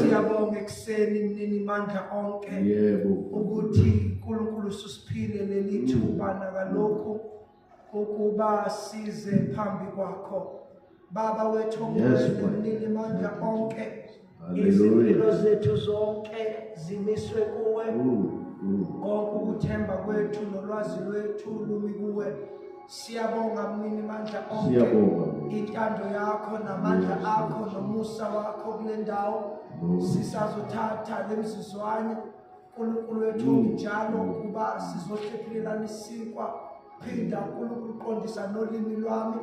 Siyabonga ekseni mnini mandla onke ukuthi uNkulunkulu susiphile lelithuba nakalokhu ukuba size phambi kwakho Baba wethu mnini mandla onke izimpilo zethu zonke zimiswe kuwe konke ukuthemba kwethu nolwazi lwethu lumi kuwe Siyabonga mnini mandla onke intando yakho namandla akho nomusa wakho kule ndawo sisazothatha lemizuzwana uNkulunkulu wethu njalo kuba sizohlephulelana isinkwa phinda uNkulunkulu uqondisa nolimi lwami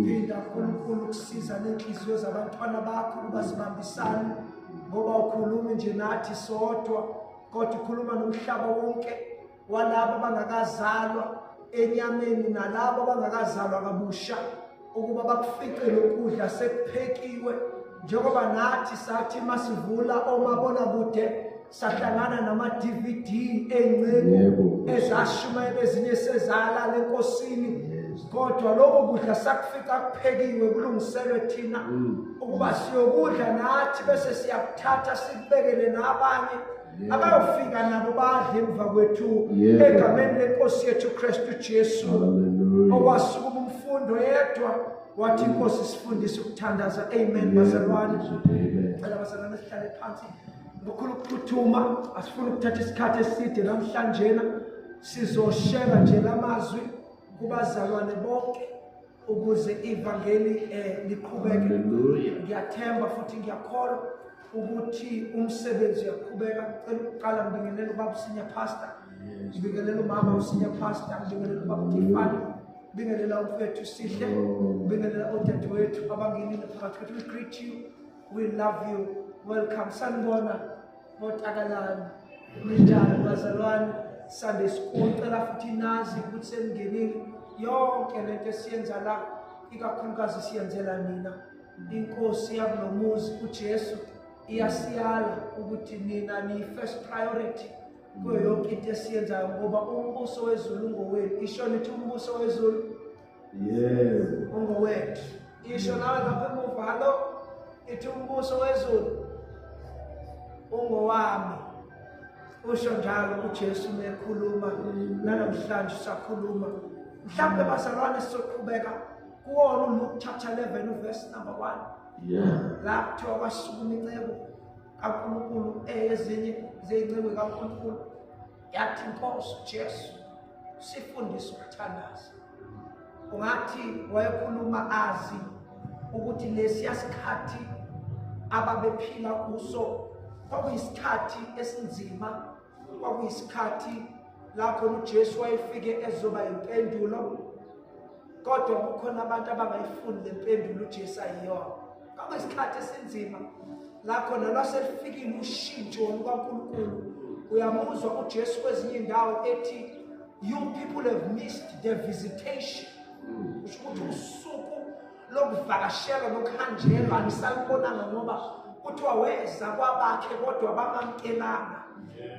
phinda uNkulunkulu kusiza nenhliziyo zabantwana bakho kuba sibambisane ngoba ukhuluma nje nathi sodwa kodwa ukhuluma nomhlaba wonke walabo abangakazalwa enyameni nalabo abangakazalwa kabusha ukuba bakufice lokudla sekuphekiwe njengoba nathi sathi masivula omabona kude sahlangana nama DVD encane ezashumayela ezinye sezala lenkosini kodwa lokho kudla sakufika kuphekiwe kulungiselwe thina ukuba siyokudla nathi bese siyakuthatha sikubekele nabanye abayofika nabo badle emva kwethu egameni lenkosi yethu Kristu Jesu okwasuka umfundo yedwa wathi inkosi sifundise ukuthandaza amen bazalwane cela bazalwane sihlale phansi ngokukhulu ukuphuthuma asifuna ukuthatha isikhathi eside namhlanje sizoshare nje lamazwi kubazalwane bonke ukuze ivangeli liqhubeke ngiyathemba futhi ngiyakholwa ukuthi umsebenzi uyaqhubeka uqala ngibingelela ubaba usinya pastor ngibingelela umama usinya pastor ngibingelela ubaba Tifani ngibingelela umfethu Sihle ngibingelela odadewethu abangenile phakathi we greet you we love you welcome sanibona botakalana ninjani bazalwane Sunday school cela futhi nazi ukuthi sengenile yonke lento esiyenza la ikakhulukazi siyenzela nina inkosi yakulomuzi uJesu iyasiyala ukuthi nina ni first priority kuyo yonke into esiyenzayo ngoba umbuso wezulu ngowenu isho nithi umbuso wezulu ungowethu isho nawe lapha emuva hallo ithi umbuso wezulu ungowami usho njalo uJesu mekhuluma namhlanje sakhuluma mhlawumbe bazalwane sizoqhubeka kuwona uLuke chapter 11 verse number 1 la kuthiwa kwasukuma incebo kaNkulunkulu ezinye zezincebo kaNkulunkulu yathi inkosi Jesu sifundise ukuthandaza ungathi wayekhuluma azi ukuthi lesiyasikhathi ababephila kuso kwakuyisikhathi esinzima kwakuyisikhathi lapho uJesu wayefike ezoba impendulo kodwa kukhona abantu abangayifuni lempendulo uJesu ayiyo kwakuyisikhathi esinzima la khona lwasefikile ushintsho lukaNkulunkulu uyamuzwa uJesu kwezinye indawo ethi you people have missed the visitation ukuthi usuku lokuvakashela lokhanjelwa anisalibonanga ngoba kuthiwa weza kwabakhe kodwa bangamkelanga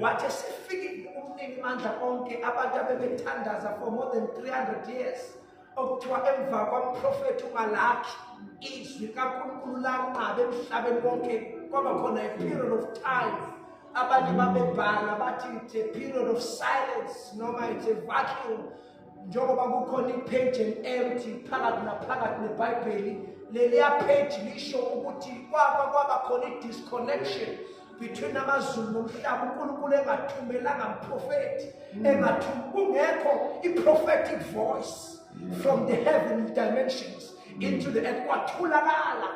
wathi sifikile umnini mandla onke abantu abebethandaza for more than 300 years okuthiwa emva kwamprofeti uMalaki izwi kaNkulunkulu lanqabe emhlabeni wonke kwaba khona a period of time abanye babebhala bathi it's a period of silence noma it's a vacuum njengoba kukhona ipage empty phakathi neBhayibheli leliya page lisho ukuthi kwaba khona i-disconnection between amazulu nomhlaba uNkulunkulu engathumelanga umprofeti kungekho i-prophetic voice from the heavenly dimensions into the earth kwathulakala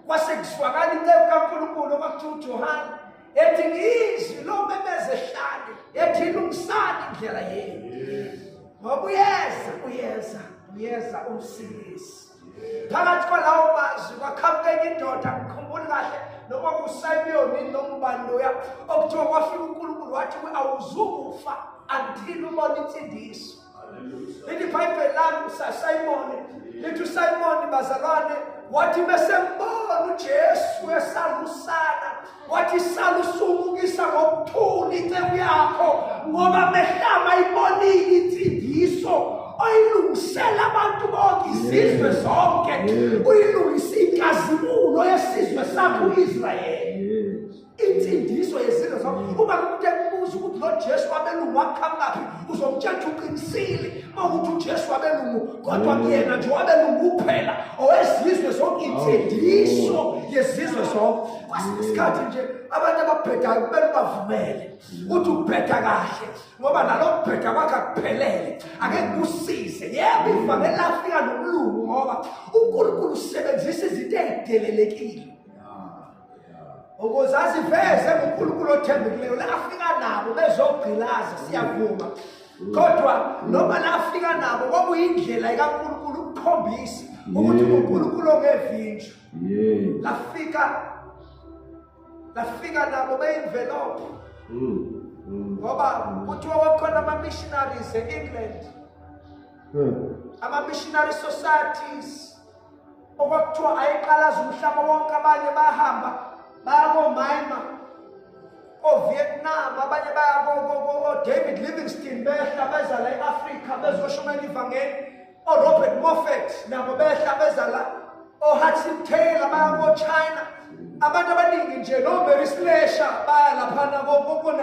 kwasekuzwakala incebo kaNkulunkulu okuthiwa uJohane ethi ngizwi lomemeze ehlane ethi ilungisani indlela yenu ngoba uyeza umsindisi phakathi kukhaphenye indoda ngikhumbula kahle noma kuSimeyoni noma ubani loya okuthiwa kwafika uNkulunkulu wathi awuzukufa until ubone insindiso. Lithi iBhayibheli lami uSimon lithi uSimon bazalwane wathi besembona uJesu esalusana wathi salusumukisa ngokuthula icebo yakho ngoba mehlama ibonile insindiso oyilungisela abantu bonke izizwe zonke uyilungisa inkazimulo yesizwe sakho uIsrayeli. Insindiso yezizwe zonke uma umuntu ekubuza ukuthi lo Jesu wabelungu wakhangaphi uzomtshela uqinisile mawukuthi uJesu wabelungu kodwa kuyena nje wabelungu kuphela owezizwe zonke insindiso yezizwe zonke. Kwasikhathi nje abantu ababhedayo kumele bavumele ukuthi ubheda kahle ngoba nalokubheda kwakhe akuphelele angeke kusize. Yebo ivangeli lafika nomlungu ngoba uNkulunkulu usebenzisa izinto ezidelelekile ukuze aziveze uNkulunkulu othembekileyo. Lafika nabo bezogqilaza siyavuma kodwa noma lafika nabo kwakuyindlela kaNkulunkulu ukukhombisa ukuthi uNkulunkulu ongevinjwa. Lafika nabo be-envelope ngoba kuthiwa wakhona ama-missionaries e-England ama-missionary societies okwakuthiwa ayiqalaza umhlaba wonke. Abanye bahamba baya koMyanmar, Vietnam, abanye baya David Livingstone behla beza la e-Afrika bezoshumela ivangeli. Robert Moffat nabo behla beza la, Hudson Taylor baya China. Abantu abaningi nje Mary Slasher baya laphana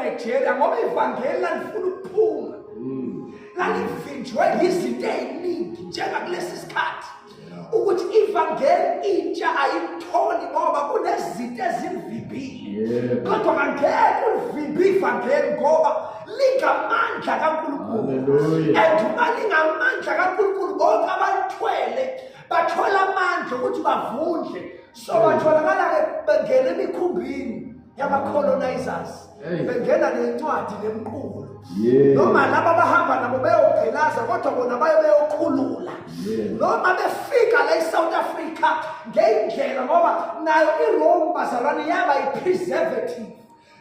Nigeria ngoba ivangeli lalifuna ukuphuma lalivinjwe izinto eziningi njengakulesi sikhathi ukuthi ivangeli intsha ayitholi ngoba kunezinto ezivimbile kodwa ngeke ulivimbe ivangeli ngoba lingamandla kaNkulunkulu. And uma lingamandla kaNkulunkulu bonke abalithwele bathola amandla ukuthi bavundle. So batholakala-ke bengena emikhumbini yama-colonizers bengena nencwadi nemqulu noma laba abahamba nabo beyogqilaza kodwa bona baye beyokhulula noma befika la eSouth Africa ngeyindlela ngoba nayo iRome bazalwane yaba yi-preservative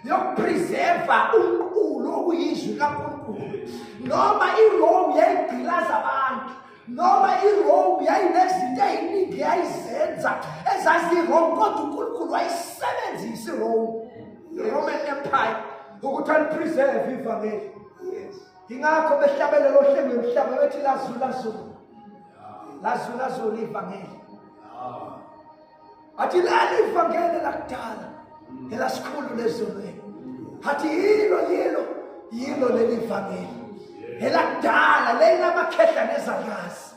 yokupreserva umqulu okuyizwi kaNkulunkulu. Noma iRome yayigqilaza abantu noma iRome yayinezinto eziningi yayizenza ezazi-wrong kodwa uNkulunkulu wayisebenzisa iRoman Empire ukuthi alipreserve ivangeli. Ingakho behlabelelo hlelo emhlaba bethi lazula ivangeli. Athi leli ivangeli lakudala elasikhulu lezolweni athi yilo leli ivangeli elakudala lelamakhehla nezangazi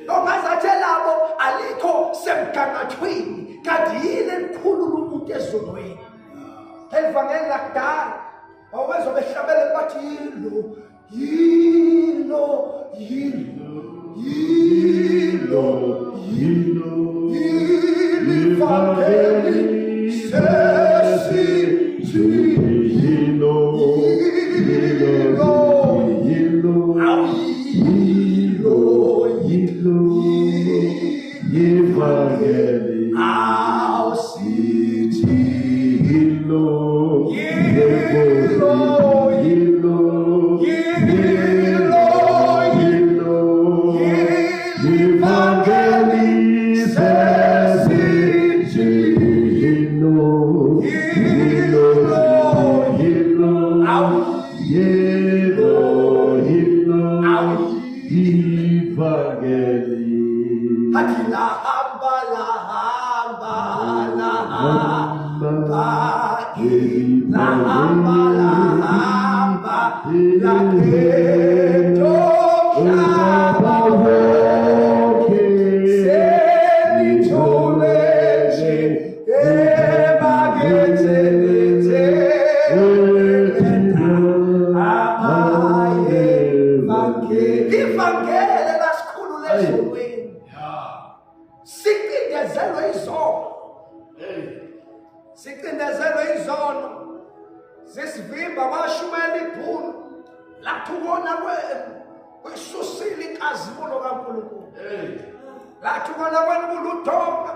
ongazathi labo alikho semgangathweni kanti yile elikhulu lomuntu ezolweni. Elivangeli lakudala awezwa behlabelele bathi ivangeli sicindezelwe izono zesivimba washumela ibhunu lathukona kwesusile inkazimulo kaNkulunkulu lathukona kwenkulu udonga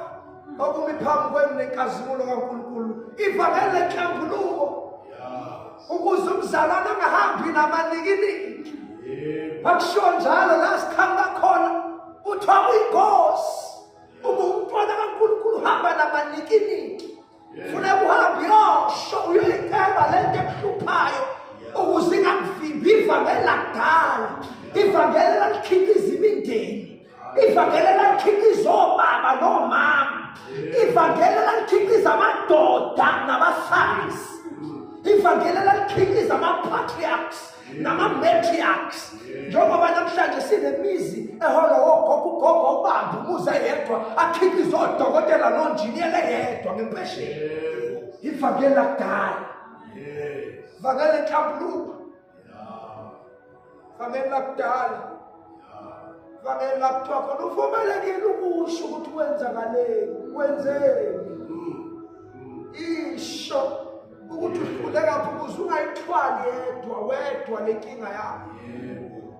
okumi phambi kwenu nenkazimulo kaNkulunkulu. Ivangeli lenhlambuluko. Ukuze umzalwane angahambi namanikiniki. Akusho njalo la sikhamba khona uthiwa uyingozi. Uma umntwana kaNkulunkulu uhamba namanikiniki. Funeka uhambe uyosho uyoyithemba lento ekuhluphayo ukuze ingakuvimbi. Ivangeli lakudala, ivangeli lalikhiqiza imindeni, ivangeli lalikhiqiza obaba nomama, ivangeli lalikhiqiza amadoda nabafazi, ivangeli lalikhiqiza ama-patriarchs nama-matriarchs. Njengoba namhlanje sinemizi ehola wogogo, ugogo ubamba umuze yedwa akhiqiza odokotela nonjiniyela yedwa ngempesheni. Ivangeli lakudala, ivangeli lenhlambuluko, ivangeli lakudala, ivangeli lakuthiwa khona uvumelekile ukusho ukuthi kwenzakaleni, kwenzeni. Isho ukuthi uhluleka ukuze ungayithwali wedwa lenkinga yakho.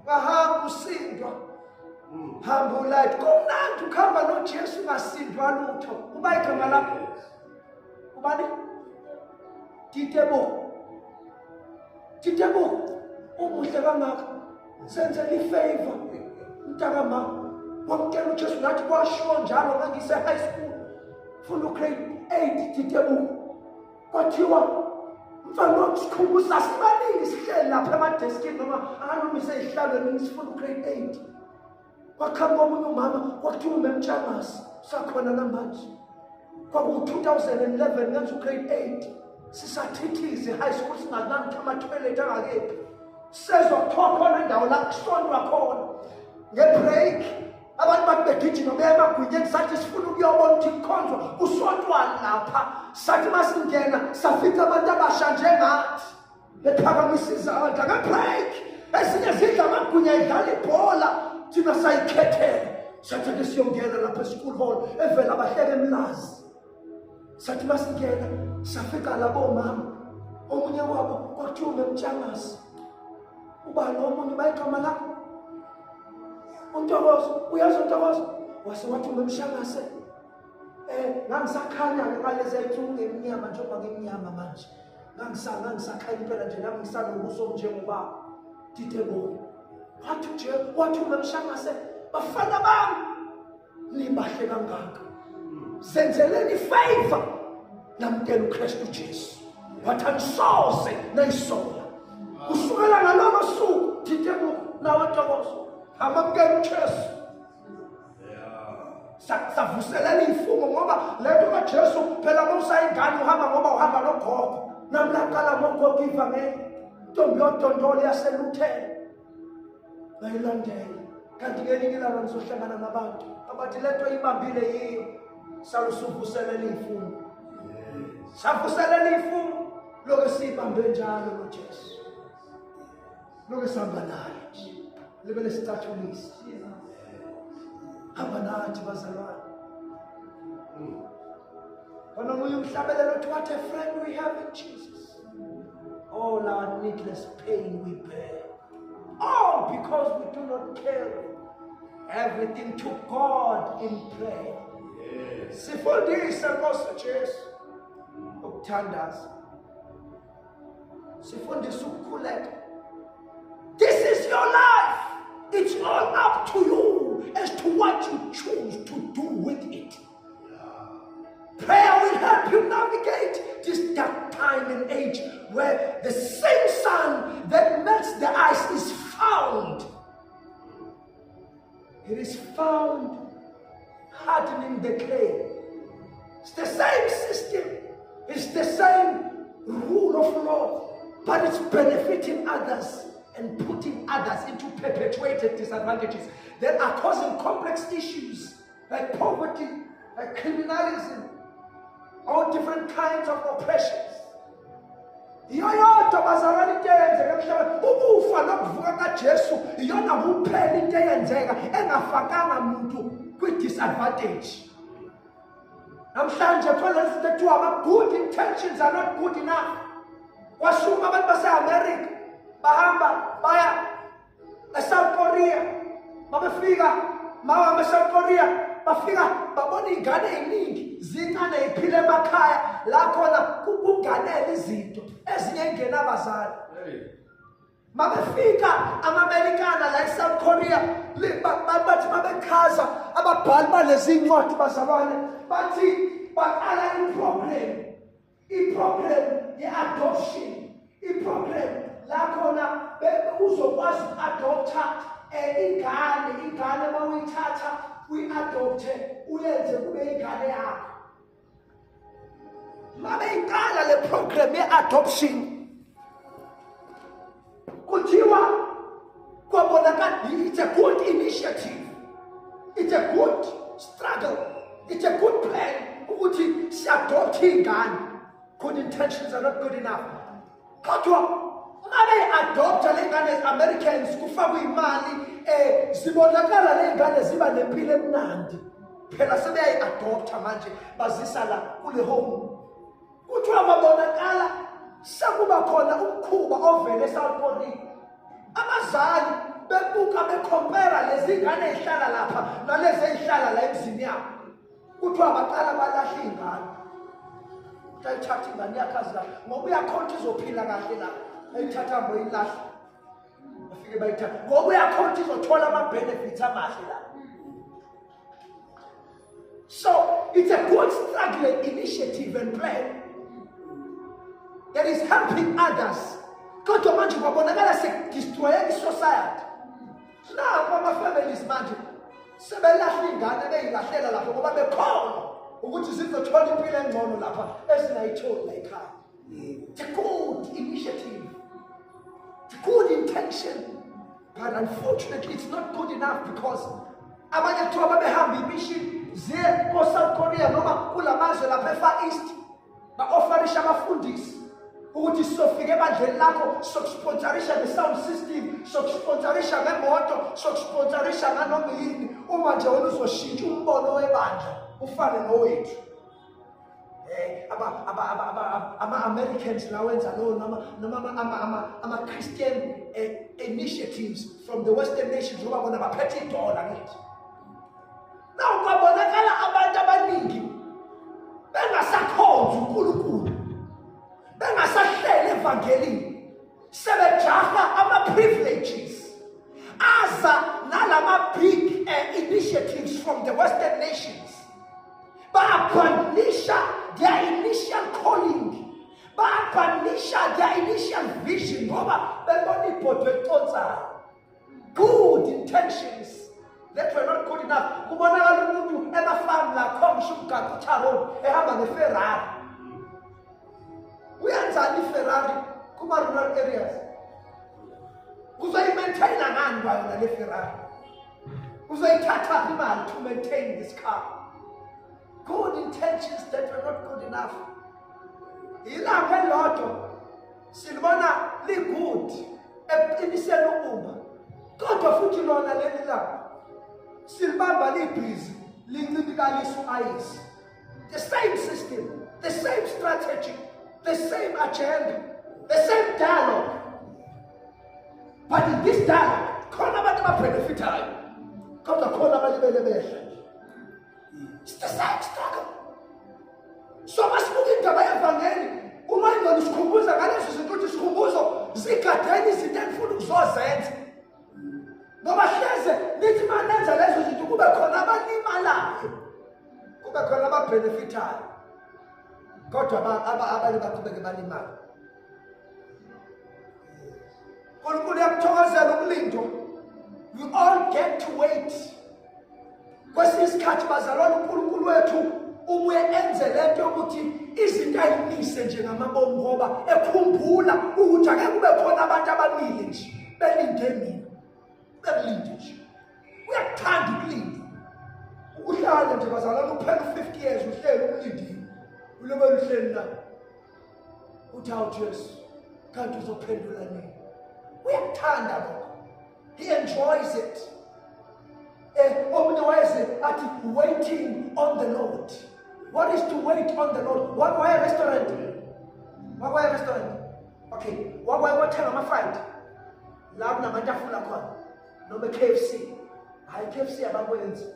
Ngahamba usindwa, hamba ulayithe. Kumnandi ukuhamba noJesu ungasindwa lutho. Uba igama lakho ubani? Titebo. Umuhle kangaka. Senzela ifavor. Mntakama wamkela uJesu nathi kwashiwo njalo ngangise high school. Funda grade 8 Titebo. Kwathiwa mfana wamsikhumbuza sibaningi sihleli lapha emadeskini noma anganoma isehlalweni sifunda grade 8. Wakhamba omunye umama kwakuthiwa umemtshangasi sakhona namanje. Kwaku-2011 ngenza grade 8 sisathithize high school singanani ama-toilet angakephi. Sezwa kuthiwa khona indawo la kusondwa khona ngebreak. Abantu bathi begijima beya emagwinyeni sathi sifuna ukuyobona ukuthi kukhonzwa kusontwani lapha. Sathi masingena safica abantu abasha njengathi bephakamisa izandla ngebreak. Ezinye zidla amagwinya idlala ibhola thina sayikhethela. Sathi ake siyongena lapha e-school hall evela abahleke emlazi. Sathi masingena safica labo mama, omunye wabo kwakuthiwa umemtshangasi. Ubani omunye bayigama lakho? Untokozo, uyazi Untokozo? Wase wathi umemshangase. Ngangisakhanya-ke ngalezi ayithunga emnyama njengoba ngimnyama manje. Ngangisakhanya impela nje nami ngisanobuso njengobaba. Titebo. Wathi umemshangase, bafana bami nibahle kangaka. Zenzeleni ifavor namkela uKristu Jesu. Wathi angisoze nayisola. Kusukela ngalolo suku Titebo nawe Ntokozo amamkela uJesu. Savuselela ifungo ngoba lento kaJesu phela mawusayingane uhamba ngoba uhamba nogogo. Nami laqala ngogogo ivangeli. Ntombi yodondolo yaseLuthela ngayilandela. Kanti ngelinye ilanga ngizohlangana nabantu abathi lento ibambile yiyo. Salusuvuselela ifungo. Savuselela ifungo lokho sibambe njalo noJesu. Lokho sihamba naye nje. Libele sicatshulisa. Hamba nathi bazalwane. Kona nguye umhlabelelo uthi what a friend we have in Jesus. All our needless pain we bear. All because we do not carry everything to God in prayer. Sifundise Nkosi Jesu ukuthandaza. Sifundise ukukhuleka. This is your life. It's all up to you as to what you choose to do with it. Prayer will help you navigate this dark time and age where the same sun that melts the ice is found. It is found hardening the clay. It's the same system. It's the same rule of law, but it's benefiting others and putting others into perpetuated disadvantages that are causing complex issues like poverty, like criminalism, all different kinds of oppressions. Yoyodwa bazalwane into eyenzeka emhlabeni ukufa nokuvuka kaJesu iyona kuphela into eyenzeka engafakanga umuntu kwi-disadvantage. Namhlanje phela izinto ekuthiwa ama-good intentions are not good enough. Washuma abantu base-America bahamba baya eSouth Korea. Mabefika mahamba eSouth Korea bafika babona iy'ngane ey'ningi zincane iphile emakhaya la khona kunganele izinto ezinye ingena abazali. Mabefika ama-Americana la eSouth Korea bathi mabekhaza ababhali balezi ncwadi bazalwane bathi baqala i-program ye-adoption. I-program la khona uzokwazi uku-adoptha ingane mawuyithatha uyi-adopthe uyenze kube ingane yakho. Mabeyiqala le program ye-adoption kuthiwa kwabonakala it's a good initiative, it's a good struggle, it's a good plan ukuthi si-adopthe ingane. Good intentions are not good enough. Kodwa mabe-adoptha le ngane Americans kufakwe imali zibonakala le ngane ziba nempilo emnandi phela sebeyayi-adoptha manje bazisa la kule home. Kuthiwa babonakala sakuba khona umkhuba ovele eSouth Korea. Abazali bebuka becompare lezi ngane ezihlala lapha nalezi ezihlala la emzini yabo. Kuthiwa baqala balahla ingane. Utayithatha ingane yakhazi la ngoba uyakhonta izophila kahle la. Ayithatha mboyilahla. Bafike bayithatha ngoba uyakhonta izothola ama-benefits amahle la. So it's a good struggling initiative and plan that is helping others. Kodwa manje kwabonakala sekudestroye i-society. Nakho ama-families manje sebelahla ingane beyilahlela lapho ngoba bekhona ukuthi zizothola impilo engcono lapha esingayitholi la ekhaya. It's a good initiative. It's a good intention. But unfortunately it's not good enough because abanye kuthiwa babehamba imission ziye ko-South Korea noma kulamazwe lapha e-Far East ba-offerisha abafundisi ukuthi sofika ebandleni lakho sokusponsorisha nge-sound system, sokusponsorisha ngemoto, sokusponsorisha nganoma yini uma nje wena uzoshintsha umbono webandla ufane nowethu. Ama-Americans lawenza lo noma ama-Christian initiatives from the Western nations ngoba bona baphethe idola ngithi. Now kwabonakala abantu abaningi bengasakhonzi uNkulunkulu, bengasahleli evangelini, sebejaha ama-privileges aza nalama-big initiatives from the Western nations. Ba-abanisha their initial calling, ba-abanisha their initial vision ngoba bebona ibhodwe econsayo. Good intentions that were not good enough. Kubonakala umuntu emafamu la khomsha umgaqo uTharon ehamba ngeFerrari. Uyenzani iFerrari kuma-rural areas? Uzoyi-maintaina ngani kwayona le Ferrari? Uzoyithatha imali to maintain this car. Good intentions that were not good enough. Ilanga elilodwa silibona li-good eqiniseni ubumba, kodwa futhi lona leli langa silibamba libhizi lincibikalisa u-ayisi. The same system, the same strategy, the same agenda, the same dialogue. But in this dialogue, khona abantu ababenefitayo, kodwa khona abalibele behla. It's the same struggle. So masibuka indaba yevangeli, uma ingona isikhumbuza ngalezo zinto ukuthi isikhumbuzo zigadeni izinto engifuna ukuzozenza. Ngoba hleze nithi manenza lezo zinto kube khona abalimalayo, kube khona ababenefitayo, kodwa abanye baqhubeke balimala. uNkulunkulu uyakuthokozela ukulindwa. We all get to wait. Kwesinye isikhathi bazalwane uNkulunkulu wethu ubuye enze lento yokuthi izinto ayimise njengamabomu ngoba ekhumbula ukuthi ake kube khona abantu abamile nje belinde mina, belinde nje. Uyakuthanda ukulinda, ukuhlala nje bazalwane uphela 50 years uhleli ukulindile, ulobela uhleli la uthi hawu Jesu kanti uzophendula nini? Uyakuthanda lokho. He enjoys it. Omunye wayeze athi waiting on the Lord. What is to wait on the Lord? Why a restaurant? Why a restaurant? Okay, why tell ama-fried? La kunamatafula khona noma KFC. Hayi KFC abakwenzi.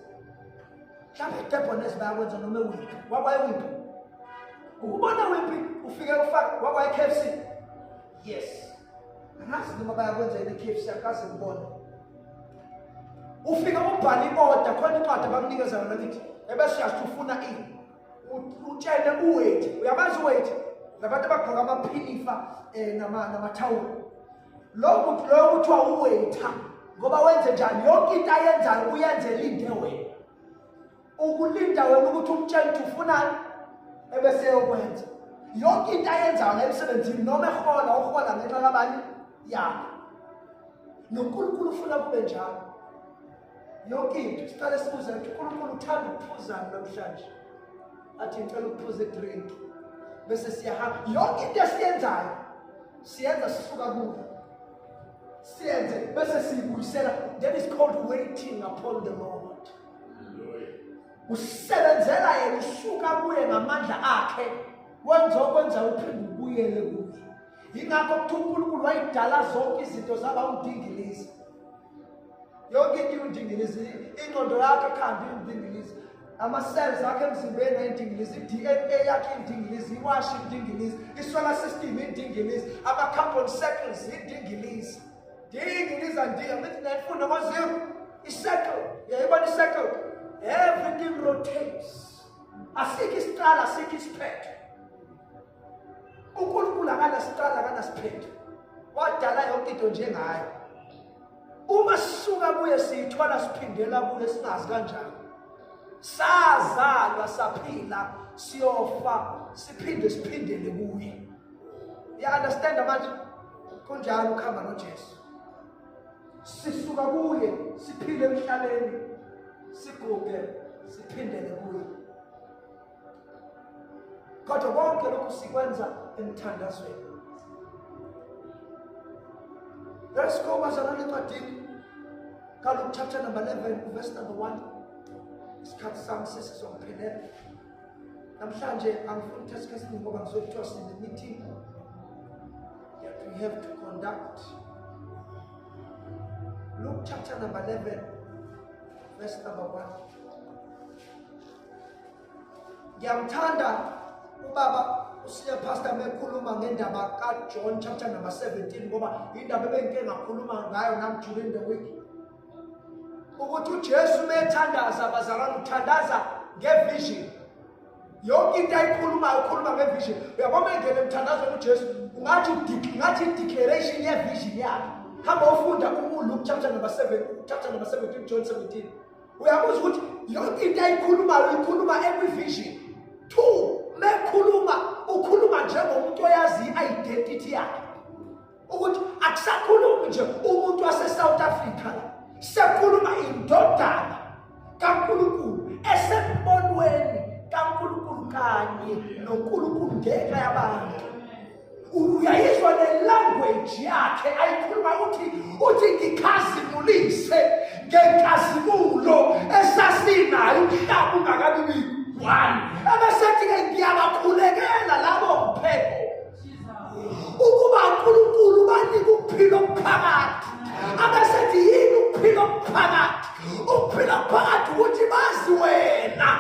mhlawumbe Debonese bayakwenza noma ewiphi wakwayewiphi ukubona wiphi ufike ufake wakwaye KFC yes angazi noma bayakwenza ile KFC akaze ngibona ufika ubhala i-order khona incwadi abakunikeza yona lithi ebese uyasufuna ini utshele uweight uyabazi uweight labantu abagqoka amaphinifa namathawula lo muntu lo kuthiwa uwaiter ngoba wenze njani yonke into ayenzayo uyenze linde wena ukulinda wena ukuthi umtshele ukuthi ufunani ebese uyokwenza yonke into ayenzayo la emsebenzini noma uhola ngenxa kabani yakho noNkulunkulu ufuna kube njalo yonke into siqale sibuze ukuthi uNkulunkulu uthanda ukuphuzana namhlanje athi ngicela ukuphuza idrink bese siyahamba yonke into esiyenzayo siyenza sisuka kuyo siyenze bese siyibuyisela that is called waiting upon the Lord usebenzela yena usuka kuye ngamandla akhe wenza uphinde ubuyele kuye ingakho kuthi uNkulunkulu wayidala zonke izinto zaba undingilizi yonke into undingilizi ingqondo yakhe ekhanda indingilizi ama-cells akhe emzimbeni ayindingilizi i-DNA yakhe indingilizi iwashi indingilizi i-solar system indingilizi ama-carbon cycles indingilizi ndingilizi andithi nayifunda ngo-0 i-cycle yayibona i-cycle everything rotates asikho isiqala asikho isiphetho uNkulunkulu akanasiqala akanasiphetho wadala yonke into njengayo uma sisuka kuye siyithola siphindela kuye singazi kanjani sazalwa saphila siyofa siphindele kuye ya understand manje kunjalo ukuhamba noJesu sisuka kuye siphile emhlabeni siguge siphindele kuye kodwa konke lokhu sikwenza emthandazweni let's go bazalwane encwadini kaLuke chapter number 11 verse number 1 isikhathi sami sesizongiphelela namhlanje angifuni ukuthi esikhathini ngoba ngizokuthiwa sine-meeting that we have to conduct Luke chapter number 11 verse number 1 ngiyamthanda ubaba usiya pastor mekhuluma ngendaba kaJohn chapter number 17 ngoba indaba ebengike ngakhuluma ngayo nami during the week ukuthi uJesu methandaza bazalwane uthandaza ngevision yonke into ayikhulumayo ukhuluma ngevision uyabona engene emthandazweni uJesu ungathi declaration yevision yakhe hamba ufunda uLuke chapter number 17 John 17 uyabuza ukuthi yonke into ayikhulumayo ikhuluma every vision 2 ukhuluma njengomuntu oyazi i-identity yakhe ukuthi akusakhulumi nje umuntu wase-South Africa sekhuluma indodana kaNkulunkulu esembonweni kaNkulunkulu kanye noNkulunkulu ngenxa yabantu uyayizwa ne-language yakhe ayikhuluma uthi ngikhazimulise ngenkazimulo esasinayo umhlaba ungakabi one abasethi-ke ngiyabakhulekela labo mpheko ukuba uNkulunkulu banika ukuphila okuphakathi abasethi yini ukuphila okuphakathi ukuphila okuphakathi ukuthi bazi wena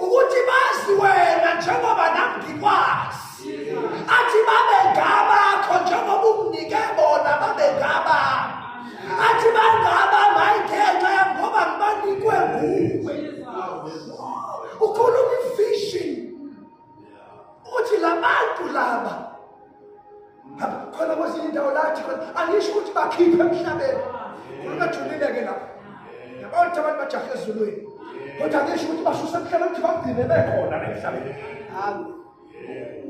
ukuthi bazi wena njengoba nami ngikwazi athi babe ngabakho njengoba unginike bona babe ngabakho athi bangaba mayingenxa ngoba ngibanikwe nguwe ukhuluma ivision uthi labantu laba khona kwezinye indawo lathi khona angisho ukuthi bakhiphe emhlabeni ungajulile-ke lapho yabona ukuthi abantu bajahe ezulwini kodwa angisho ukuthi basuse emhlabeni ukuthi bagcine bekhona la emhlabeni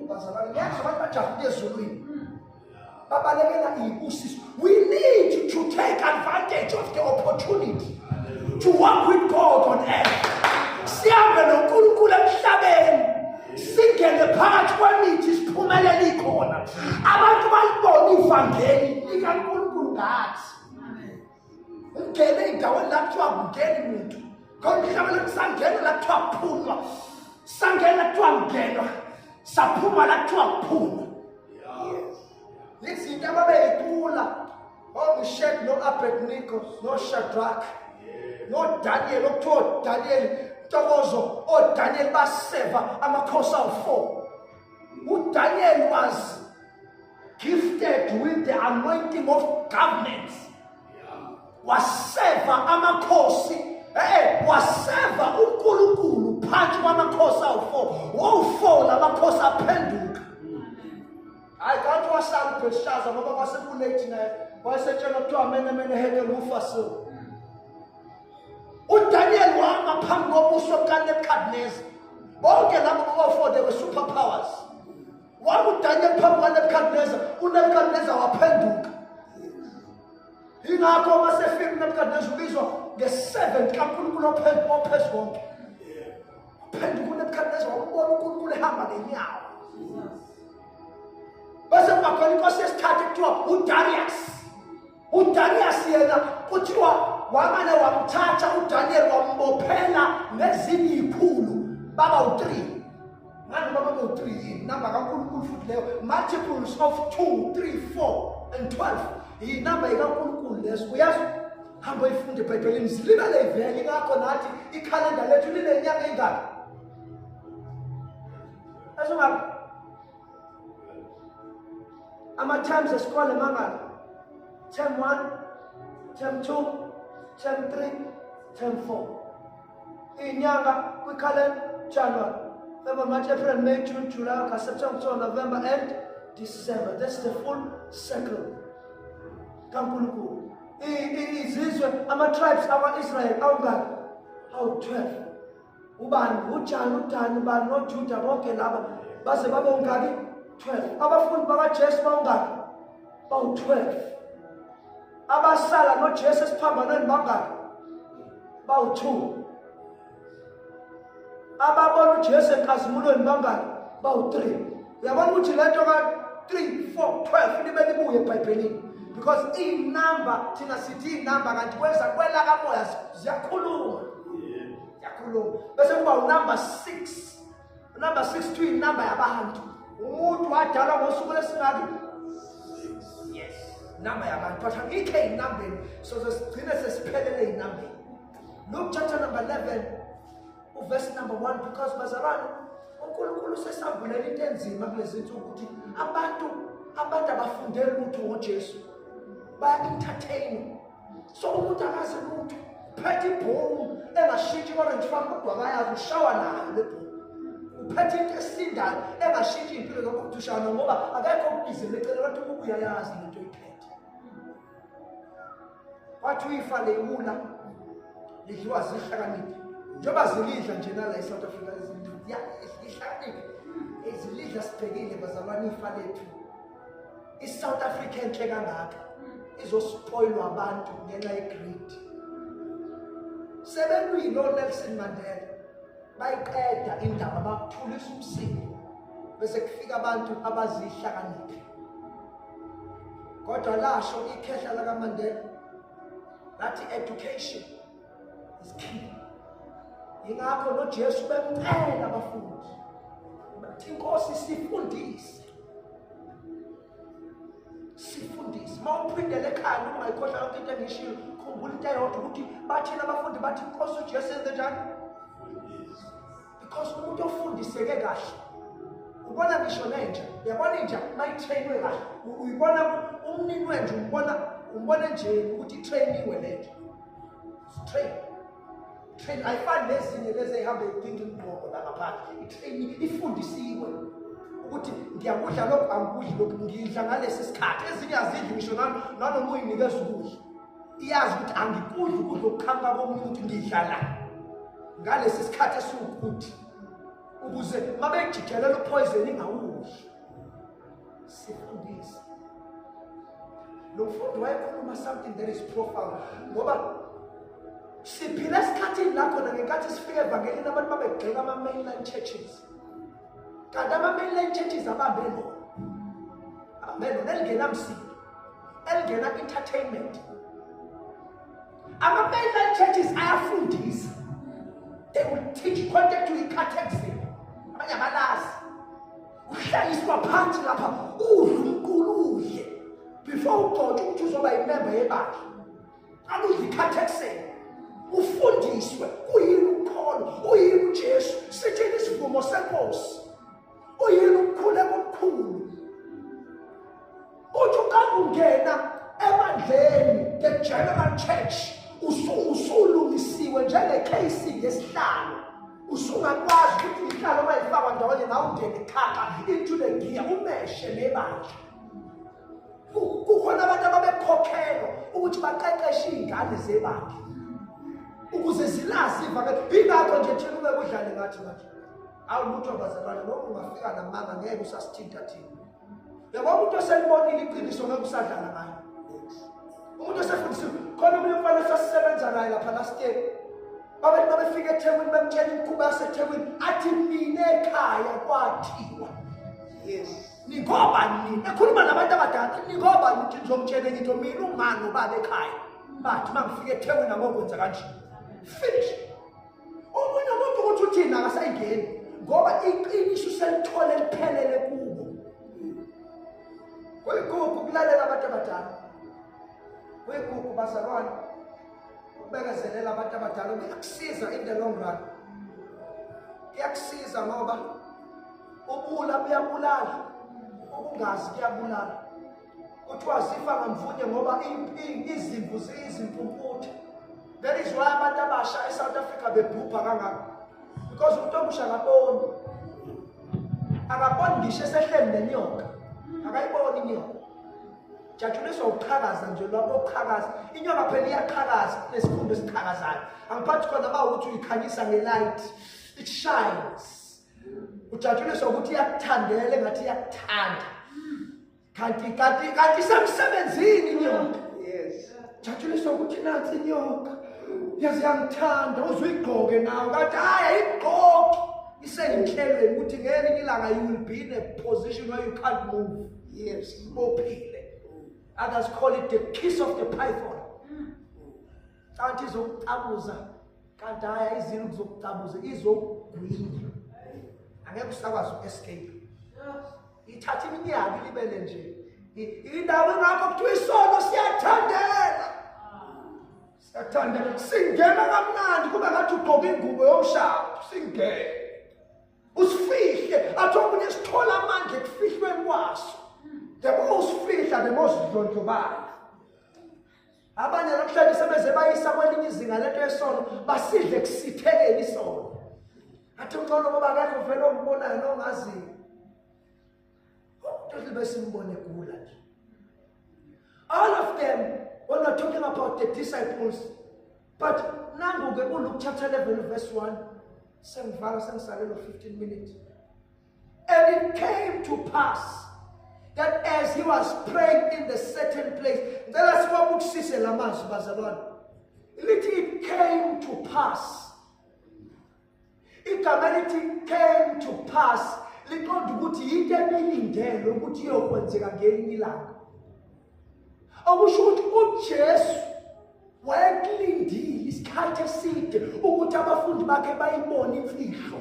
bazalwane ngiyasho abantu bajahe ezulwini babalekela iy'busiso we need to take advantage of the opportunity to work with God on earth sihambe noNkulunkulu emhlabeni singene phakathi kwemithi siphumelele ikhona abantu balibona ivangeli likaNkulunkulu ngathi ungene endaweni la kuthiwa kungeni muntu khona emhlabeni kusangena la kuthiwa kuphunywa sangena la kuthiwa kungenwa saphuma la kuthiwa kuphunywa izinto ababeyicula oMeshaki no-Abednego no-Shadrach no Daniel okuthiwa Daniel Ntokozo Daniel baseva amakhosi awu-4. uDaniel was gifted with the anointing of governance. Waseva amakhosi waseva uNkulunkulu phansi kwamakhosi awu-4. Wawu-4 lamakhosi aphenduka. I can't wasala Belshaza ngoba kwasekulate naye wayesetshela kuthiwa mene hekele ufasile. uDaniel wahamba phambi kobuso kaNebukadneza. Bonke labo baba-4 they were superpowers. uDaniel phambi kaNebukadneza, uNebukadneza waphenduka. Ingakho masefika uNebukadneza ubizwa nge-7th kaNkulunkulu ophezu konke. Waphenduka uNebukadneza wambona uNkulunkulu ehamba ngenyawo. Bese kwakhona inkosi yesithathu kuthiwa uDarius yena kuthiwa wamane wamthatha uDaniel wambophela nezinye ikhulu baba u-3. Ngani baba u-3 yini? Namba kaNkulunkulu futhi leyo. Multiples of 2, 3, 4 and 12. Yinamba ikaNkulunkulu leso. Uyazi hamba ifunde eBhayibhelini silibele ivele ingakho nathi ikhalenda lethu linenyanga engaka. Asonga ama-terms esikole mangaka. Term 1, term 2, term 3, term 4. Inyanga kwikhalenda January, February, March, April, May, June, July, August, September, October, November and December. That's the full circle. kaNkulunkulu. Izizwe ama-tribes ama-Israel awungaki? Awu-12. Ubani? uJani, uDani, ubani noJuda bonke laba baze babe ungaki? 12. Abafundi bakaJesu bawungaki? Bawu-12. Abasala noJesu esiphambanweni bangaki? Bawu-2. Ababona uJesu enkazimulweni bangaki? Bawu-3. Uyabona ukuthi lento ka-3, 4, 12 libe libuye eBhayibhelini. Because iy'namba thina sithi iy'namba kanti kwela kamoya ziyakhuluma. Ziyakhuluma. Bese kuba unumber 6. Unumber 6 kuthiwa inamba yabantu. Umuntu wadalwa ngosuku lesingaki? Yes. Namba yabantu. But ikhe ey'nambeni so sigcine sesiphelele ey'nambeni. Luke chapter number 11 verse number 1, because bazalwane uNkulunkulu sesambulela into enzima kulezi nsuku ukuthi abantu abafundele lutho ngoJesu baya-entertain. So umuntu akazi lutho uphethe ibhomu engashintshi i-orange farm kodwa akayazi ushawa nayo le bhomu. Uphethe into esindayo engashintshi iy'mpilo zakho ukuthi ushawa nayo ngoba akekho okubizele ecele kanti ukuba uyayazi lento oyiphethe. Wathi uyifa lewula lidliwa zihlakaniphi. Njengoba zilidla nje nala eSouth Africa ihlakaniphi. Zilidla sibhekile bazalwane ifa lethu. ISouth Africa enhle kangaka izospoilwa abantu ngenxa ye-greed. Sebelwile oNelson Mandela bayiqeda indaba bakuthulisa umsindo bese kufika abantu abazihlakaniphi. Kodwa lasho ikhehla lakaMandela lathi education is key. Ingakho noJesu bemcela abafundi bathi inkosi sifundise. Mawuphindele ekhaya ungayikhohlwa yonke into engishilo, khumbula into eyodwa ukuthi bathina abafundi bathi inkosi uJesu enze njani? Because umuntu ofundiseke kahle ubona ngisho nenja, uyabona inja mayitrainwe kahle uyibona umnini wenja umbona nje ukuthi itrainiwe lenja. Train ayifani nezinye lezi ehamba iphinda ingqondo la ngaphandle. Itrain ifundisiwe ukuthi ngiyakudla lokhu angikudli lokhu ngidla ngalesi sikhathi. Ezinye azidli ngisho nanoma uyinikeza ukudla iyazi ukuthi angikudli ukudla okukhamba komunye ukuthi ngidla la ngalesi sikhathi esiwukuthi ukuze mabejijelela upoison ingawudli. Sifundise. Lo mfundi wayekhuluma something that is profound ngoba siphila esikhathini la khona ngenkathi sifika evangelini abantu babegxeka ama-mainline churches. Kanti ama-mainline churches abambe lona elingenamsindo, elingena-entertainment. Ama-mainline churches ayafundisa. They will teach contact to i-catechism. Abanye abalazi. Uhlaliswa phansi lapha udle umqulu before ugcotshe ukuthi uzoba yimember yebandla. Aludle i-catechism. ufundiswe uyini ukukholwa, uyini uJesu, sithini isivumo senkosi, uyini ukukhuleka okukhulu. Uthi ukangena emandleni the General Church usulungisiwe njenge-KC ngesihlalo, usungakwazi ukuthi ihlalo mayifakwa ndawonye nawungene khapha into the gear umeshe nebandla. Kukhona abantu ababekhokhelwa ukuthi baqeqeshe iy'ngane zebandla ukuze zilazi ivangeli. Ingakho nje thina ube kudlale ngathi awulutho bazalwane, noma ungafika namanga ngeke usasithinta thina. Yabo umuntu oselibonile iqiniso ngeke usadlala ngayo. Umuntu osefundisiwe khona umuntu mfana sasisebenza naye lapha last year. Babefika eThekwini bemtshela imikhuba yaseThekwini athi mina ekhaya kwathiwa. Yes. Ningoba nini? Ekhuluma nabantu abadala. Ningoba nini ngizomtshela into mina umama ubaba ekhaya. Bathi mangifika eThekwini angokwenza kanje. Finish. Omunye umuntu ukuthi uthina akasayingeni ngoba iqiniso selithole liphelele kubo. Kwekuku kulalela abantu abadala. Kwekuku bazalwane ukubekezelela abantu abadala kuyakusiza in the long run. Kuyakusiza ngoba ubula buyabulala, ukungazi kuyabulala. Kuthiwa zifa ngamvunye ngoba izimvu ziyizimpumputhe. That is why abantu abasha eSouth Africa bebhubha kangaka, because umuntu omusha akaboni ngisho esehleli nenyoka, akayiboni inyoka. Jajuliswa ukuqhakaza nje lwabo ukuqhakaza. Inyoka phela iyaqhakaza nesikhumba esiqhakazayo. Angiphathi khona ukuthi uyikhanyisa ngelight, it shines. Ujajuliswa ukuthi iyakuthandela engathi iyakuthanda. Kanti semsebenzini inyoka. Yes. Jajuliswa ukuthi nansi inyoka yazi yangithanda uzuyigqoke nawe kanti hayi ayigqoki. Isenhlelweni ukuthi ngelinye ilanga you will be in a position where you can't move. Yes, bophile. Others call it the kiss of the python. Kanti izokucabuza kanti hayi izilo kuzokucabuza izokugwinya. Angeke usakwazi uescape. Ithatha iminyaka libele nje. Indawo ngakho kuthiwa isono siyathandela. Siyathandela. Singena kamnandi kube ngathi ugqoka ingubo yomshado. Singena. Usifihle athi omunye sithola amandla ekufihlweni kwaso. The most usifihla the most udlondlobala. Abanye namhlanje sebeze bayisa kwelinye izinga lento yesono basidle kusithekela isono. Athi ngcono ngoba akekho vele ombonayo nongaziyo. Umuntu besimbone kula nje. All of them, we're not talking about the disciples, but nangu ke kuLuke chapter 11 verse 1. Sengivala sengisalelo 15 minutes. And it came to pass that as he was praying in the certain place, it came to pass. It came to pass. Liqonda ukuthi into emilindele ukuthi iyokwenzeka ngelinye ilanga. Akusho ukuthi uJesu wayekulindile isikhathi eside ukuthi abafundi bakhe bayibone imfihlo.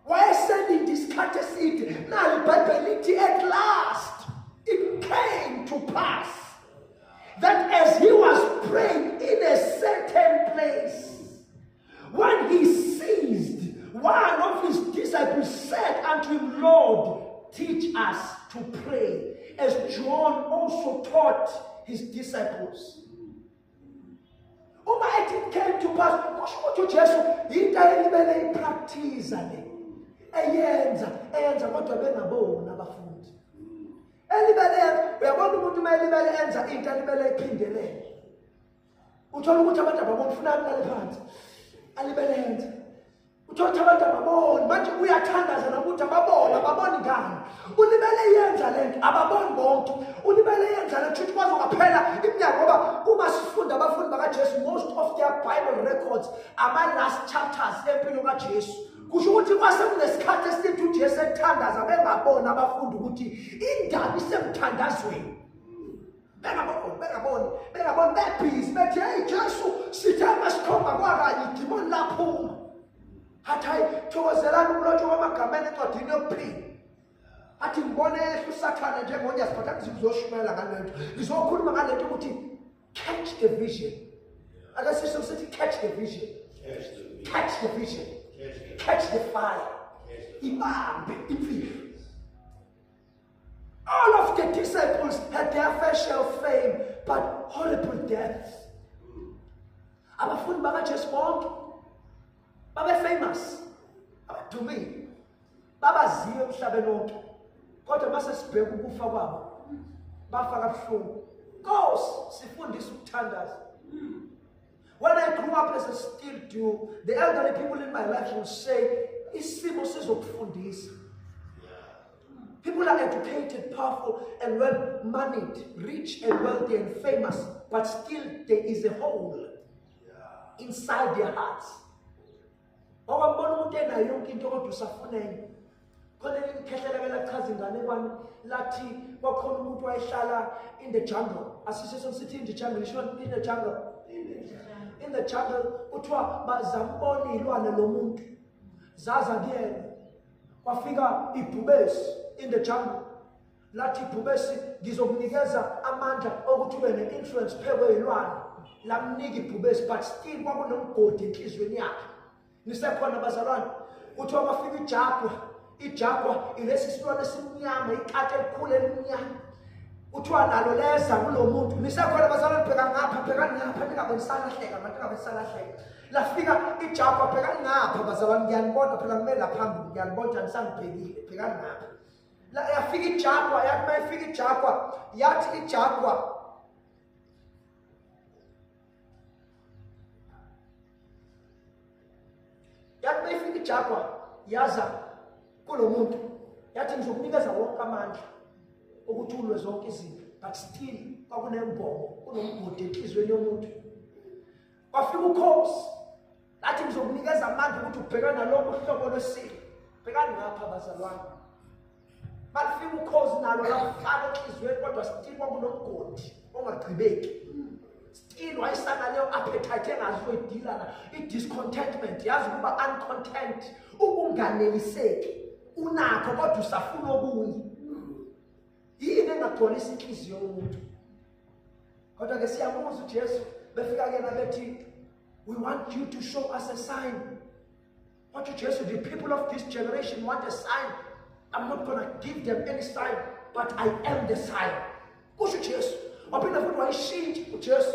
Wayeselinde isikhathi eside. Nali iBhayibheli lithi at last it came to pass that as he was praying in a certain place, when he ceased, one of his disciples said unto him, Lord, teach us to pray, as John also taught his disciples. It came to pass. Kusho Jesu into elibele ipractice le. Eyenza kodwa bengabona abafundi. Elibele uyabona umuntu melibele enza into elibele iphindelele. Uthola ukuthi abantu ababona alale phansi. Alibele yenza. Uthola abantu ababona manje uyathandaza nokuthi ababoni ngani. Ulibele yenza lento ababoni bonke. Ulibele yenza lento ukuthi kwazi ngaphela iminyaka ngoba uma sifunda abafundi bakaJesu most of their Bible records ama last chapters empilo kaJesu. Kusho ukuthi kwasekunesikhathi esithi uJesu ethandaza bengabona abafundi ukuthi indaba isemthandazweni. Bengaboni bebhizi bethi hey Jesu sithe masikhomba kwakanye idimoni laphuma. Hathi hayi thokozelana umlotsho wamagameni encwadini yokuphila. Athi ngibone uSathane njengonya siphatha kuzoshumela ngalento. Ngizokhuluma ngalento ukuthi catch the vision. I guess it's also to catch the vision. Catch the vision. Catch the fire. All of the disciples had their fair share of fame, but horrible deaths. Abafundi bakaJesu bonke babe famous. To me, babaziwe emhlabeni wonke. Kodwa mase sibheka ukufa kwabo, bafaka buhlungu. Nkosi, sifundisa ukuthandaza. When I grew up as I still do, the elderly people in my life will say, isimo sizokufundisa. People are educated, powerful, and well-mannered, rich and wealthy and famous, but still there is a hole inside their hearts. Awambona umuntu enayo yonke into kodwa usafuneni. Khona likhehlela chaza inganekwane lathi kwakhona umuntu wayehlala in the jungle. Asisho sithi in the jungle, isho in the jungle. In the jungle uthiwa bazambona ilwane lomuntu. Zaza kuyena. Kwafika ibhubesi in the jungle. Lathi ibhubesi ngizokunikeza amandla okuthi ube ne-influence phekwe ilwane. Lamnika ibhubesi but still kwakunomgodi enhlizweni yakhe. Nisekhona bazalwane uthiwa kwafika ijagwa ilesi silwane esimnyama ikati elikhulu elimnyama. Uthiwa nalo leza kulo muntu. Nisekhona bazalwane bheka ngapha ningabonisanlahleka abantu ngabonisanlahleka. Lafika ijagwa bheka ngapha bazalwane ngiyanibona phela kumele laphambili ngiyanibona nisangibhekile bheka ngapha. La yafika ijagwa yathi mayifika ijagwa yathi ijagwa ijagwa yaza kulo muntu yathi ngizokunikeza wonke amandla ukuthi ulwe zonke izinto but still kwakunembobo kunomgodi enhlizweni yomuntu. Kwafika ukhosi lathi ngizokunikeza amandla ukuthi ubhekane nalokho uhlobo lwesilo. Bhekani ngapha bazalwane. Balifika ukhosi nalo lafaka enhlizweni kodwa still kwakunomgodi ongagcibeki. Still wayesana leyo appetite engazoyidila na i-discontentment yazi ukuba uncontent ukunganeliseki unakho kodwa usafuna okunye. Yini engagcwalisa inhliziyo yomuntu. Kodwa ke siyabonga uJesu befika kena bethi we want you to show us a sign. What uJesu, the people of this generation want a sign. I'm not going to give them any sign, but I am the sign. Kusho uJesu waphinda futhi wayishintsha uJesu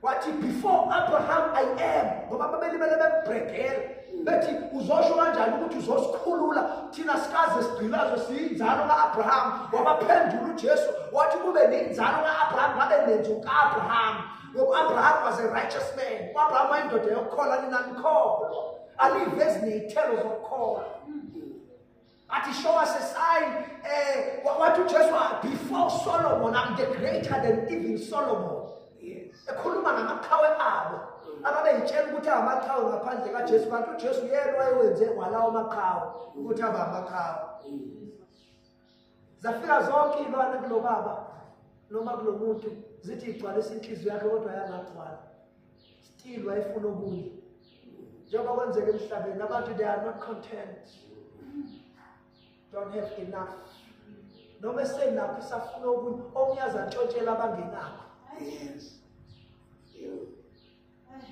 wathi before Abraham I am. Ngoba babelibele bebrekela bethi uzosho kanjani ukuthi uzosikhulula thina sikaze sigqilazo siyinzalo kaAbraham. Wabaphendula uJesu wathi kube nenzalo kaAbraham ngabe nenzo kaAbraham. Ngoba Abraham was a righteous man. Abraham wayindoda yokukholwa nina nikholwa. Alive eziney'thelo zokukholwa. Athi show us a sign. What uJesu before Solomon I'm the greater than even Solomon. Ekhuluma ngamaqhawe abo ababeyitshela ukuthi amaqhawe ngaphandle kaJesu kanti uJesu yena wayewenze walawo maqhawe ukuthi aba amaqhawe. Zafika zonke izilwane kulo baba noma kulo muntu zithi igcwalisa inhliziyo yakhe kodwa yangagcwala. Still wayefuna okunye. Njengoba kwenzeka emhlabeni abantu they are not content. Don't have enough. Noma senakho isafuna okunye omnyaza ntshontshela abangenakho. Yes.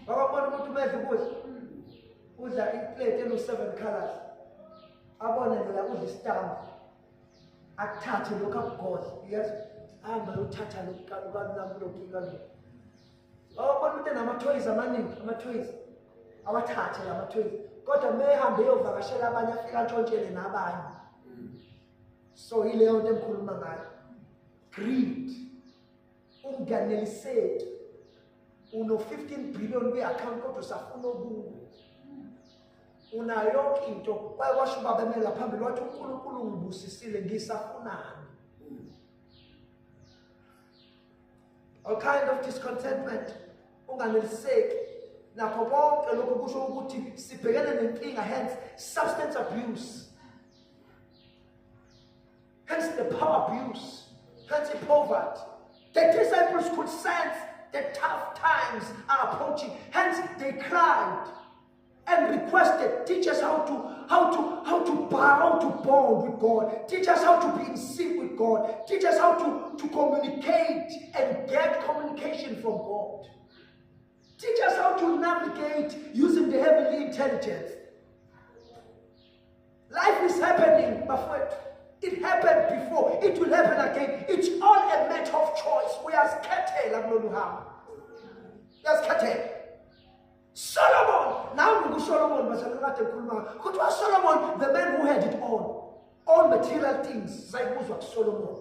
Baba bona umuntu bedla ukudla. Udla iplate eno7 colors. Abone la udla isitambu. Akuthathe lokho akugodla. Yes. Hamba uthatha lokho namlokinga lo. Baba bona umuntu enama-toys amaningi, ama-toys. Awathathe lama-toys. Kodwa mehambe eyovakashela abanye afika ntshontshele nabanye. So ileyo nto emkhuluma ngayo. Greed. Unganeliseki. Uno 15 billion kwi-account kodwa usafuna okunye. Unayo yonke into washo ubaba emela phambili wathi uNkulunkulu ngibusisile ngisafunani. All kind of discontentment. Unganeliseki. Nakho konke lokho kusho ukuthi sibhekene nenkinga, hence substance abuse. Hence the power abuse. Hence the poverty. The disciples could sense the tough times are approaching. Hence they cried and requested, teach us how to bond with God. Teach us how to be in sync with God. Teach us how to communicate and get communication from God. Teach us how to navigate using the heavenly intelligence. Life is happening, my friend. It happened before. It will happen again. It's all a matter of choice. We are scattered. We are scattered. Solomon. Now Solomon, the man who had it all material things. Solomon.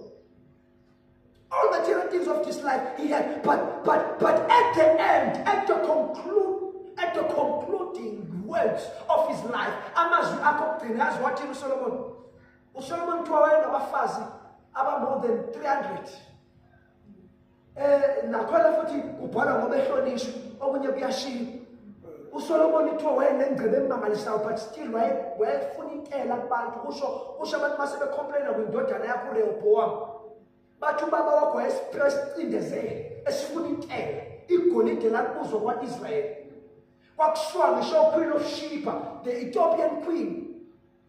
All material things of this life he had, but at the end, at the concluding words of his life, amazwi akokugcina yazi wathini uSolomon? uSolomon kuthiwa wayenabafazi aba more than 300. Nakhona futhi kubhalwa ngoba ehlonishwa okunye kuyashiya. uSolomon kuthiwa wayenengcebo emangalisayo, but still wayefuna intela kubantu. Kusho abantu mase becomplaina kwindodana yakho uRehobowamu. Bathi ubaba wakho wayesicindezele esifuna intela igolide lakubuzwa kwa-Israyeli. Kwakushiwa ngisho Queen of Sheba, the Ethiopian queen,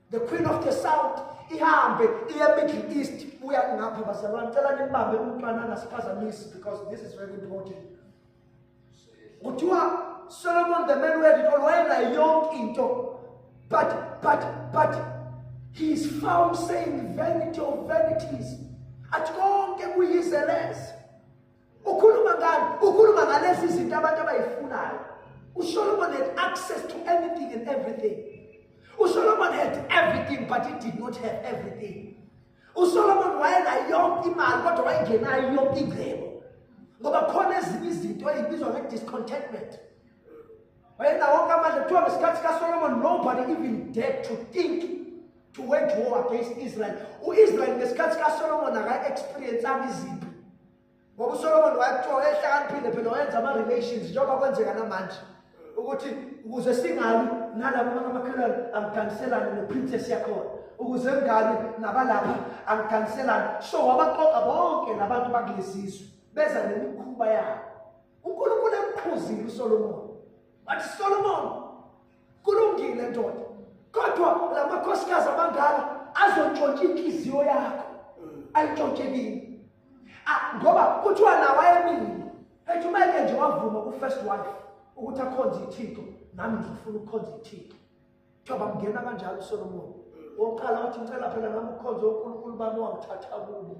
the queen of the south, ihambe iye Middle East. Buya ngapha bazalwane, ngicela nimbambe umntwana angasiphazamisi because this is very important. Kuthiwa Solomon, the man who had it all, wayena yonke into, but he is found saying vanity of vanities. Athi konke kuyizeleze. Ukhuluma ngani? Ukhuluma ngalezi izinto abantu abayifunayo. uSolomon had access to anything and everything. uSolomon had everything, but he did not have everything. uSolomon wayena yonke imali kodwa wayengenayo yonke ingcebo. Ngoba khona ezinye izinto ezibizwa nge-discontentment. Wayena wonke amandla kuthiwa ngesikhathi kaSolomon nobody even dared to think to wage war against Israel. U-Israel ngesikhathi kaSolomon aka-experience iziphi. Ngoba uSolomon wayekuthiwa ehlakaniphile phela wayenza ama-relations njengoba kwenzeka namanje. Ukuthi ukuze singabi nalabo amakhelwane angikhanselane neprincess yakhona. Ukuze ngani nabalapha angikhanselane. So wabaqoqa bonke nabantu bakulesizwe beza nemikhuba yabo. uNkulunkulu emkhuzile uSolomon. Wathi Solomon, kulungile ndoda. Kodwa la makhosikazi abangaka azontshontsha inhliziyo yakho. Ayintshontshe kimi. Ngoba kuthiwa nawe emini. Ethi uma nje wavuma ku-first wife ukuthi akhonze iThixo, nami ngifuna ukukhonza iThixo. Kuthiwa bamngena kanjalo uSolomon. Oqala wathi ngicela phela nami ukukhonza uNkulunkulu bami wangithatha kubo.